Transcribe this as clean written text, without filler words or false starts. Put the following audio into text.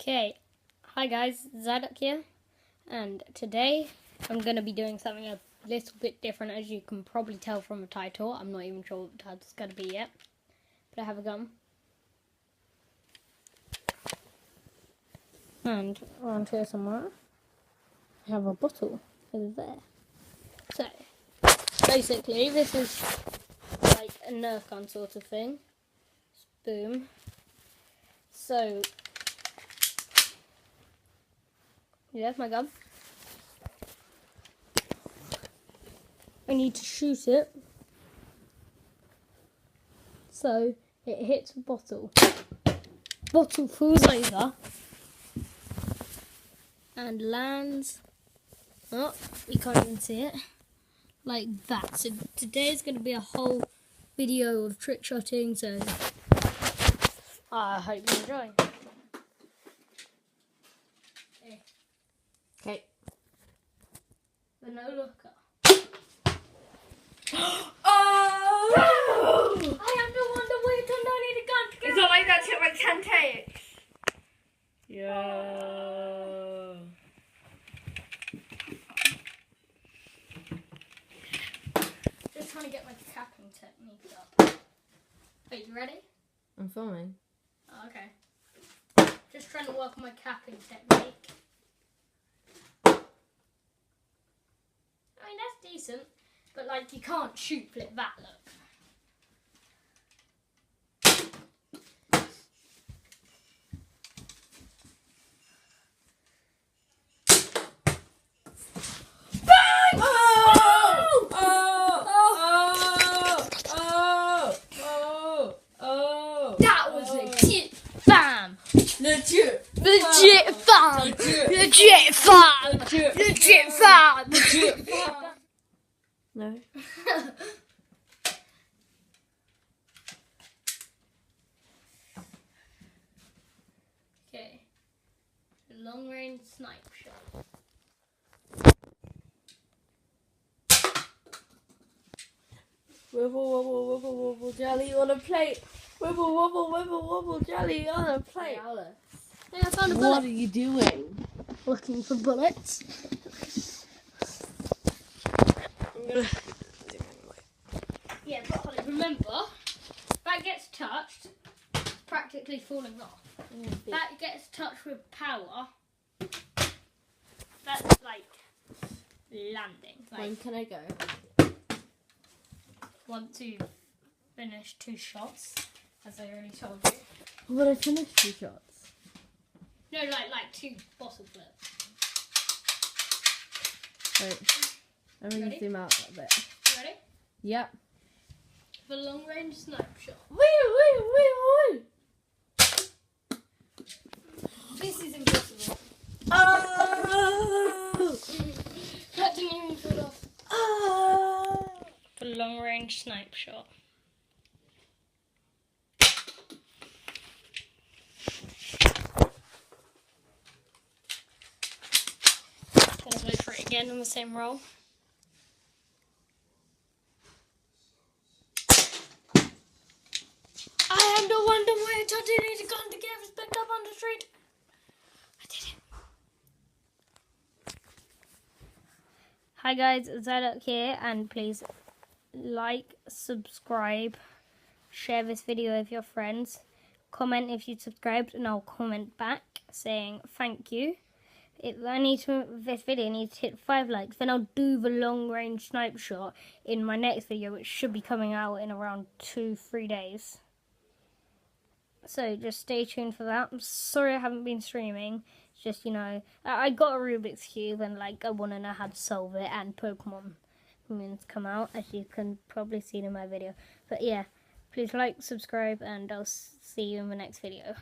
Okay, hi guys, Zadok here, and today I'm going to be doing something a little bit different, as you can probably tell from the title. I'm not even sure what the title's going to be yet, but I have a gum. And around here somewhere, I have a bottle over there. So, basically, this is like a Nerf gun sort of thing. Boom. So, yeah, my gun. I need to shoot it so it hits a bottle. Bottle falls over and lands. Oh, you can't even see it. Like that. So today's going to be a whole video of trick shotting. So I hope you enjoy. Okay. But no looker. Oh! I have no wonder where I need a gun to get. It's not like that took like 10 takes. Yeah. Just trying to get my capping technique up. Wait, you ready? I'm filming. Oh, okay. Just trying to work on my capping technique. I mean, that's decent, but like you can't shoot flip that, look. That was legit fam! Legit fam! Legit fam! Legit fam! No. Okay. Long range snipe shot. Wibble, wobble, wibble, wobble, jelly on a plate. Wibble, wobble, wibble, wobble, jelly on a plate. Hey, I found a bullet. What are you doing? Looking for bullets. I'm gonna... Yeah, but Holly, remember, that gets touched, practically falling off. That gets touched with power. That's like landing. When Like can I go? once you finish 2 shots, as I already told you. But I finished 2 shots. No, like 2 bottle flips. Wait. I'm gonna Ready? zoom out a bit. You ready? Yep. The long range snipe shot. Wee! This is impossible. Oh! That didn't even fall off. Oh! The long range snipe shot. Gonna go for it again in the same roll. I am the one to wait. I didn't need to come together, picked up on the street. I did it. Hi guys, Zadok here, and please like, subscribe, share this video with your friends, comment if you subscribed, and I'll comment back saying thank you. This video needs to hit 5 likes, then I'll do the long range snipe shot in my next video, which should be coming out in around 2-3 days. So just stay tuned for that. I'm sorry I haven't been streaming. It's just, you know, I got a Rubik's Cube and like I want to know how to solve it, and Pokemon moons come out, as you can probably see in my video. But yeah, please like, subscribe, and I'll see you in the next video.